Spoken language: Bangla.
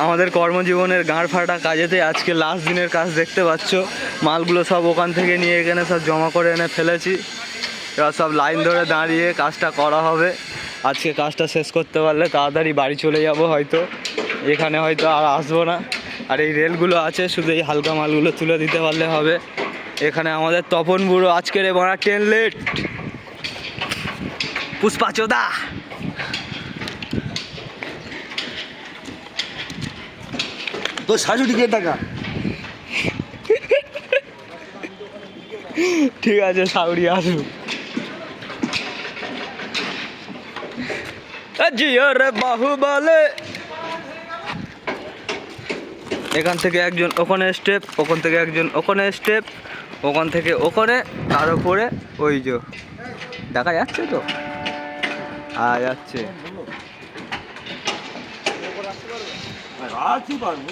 আমাদের কর্মজীবনের গাঁড় ফাটা কাজেতে আজকে লাস্ট দিনের কাজ দেখতে পাচ্ছ। মালগুলো সব ওখান থেকে নিয়ে এখানে সব জমা করে এনে ফেলেছি। এবার সব লাইন ধরে দাঁড়িয়ে কাজটা করা হবে। আজকে কাজটা শেষ করতে পারলে তাড়াতাড়ি বাড়ি চলে যাব, হয়তো এখানে হয়তো আর আসবো না। আর এই রেলগুলো আছে, শুধু এই হালকা মালগুলো তুলে দিতে পারলে হবে। এখানে আমাদের তপন বুড়ো আজকের এবার ট্রেন লেট। পুষ্পা চোদা তো শাশুড়ি কে টাকা? ঠিক আছে, সাউরি আসুক। জিও রে বাহুবলে। এখান থেকে একজন ওখানে স্টেপ, ওখান থেকে একজন ওখানে স্টেপ, ওখান থেকে ওখানে, তার উপরে ওই যে দেখা যাচ্ছে তো, যাচ্ছে। আর কি পারবো?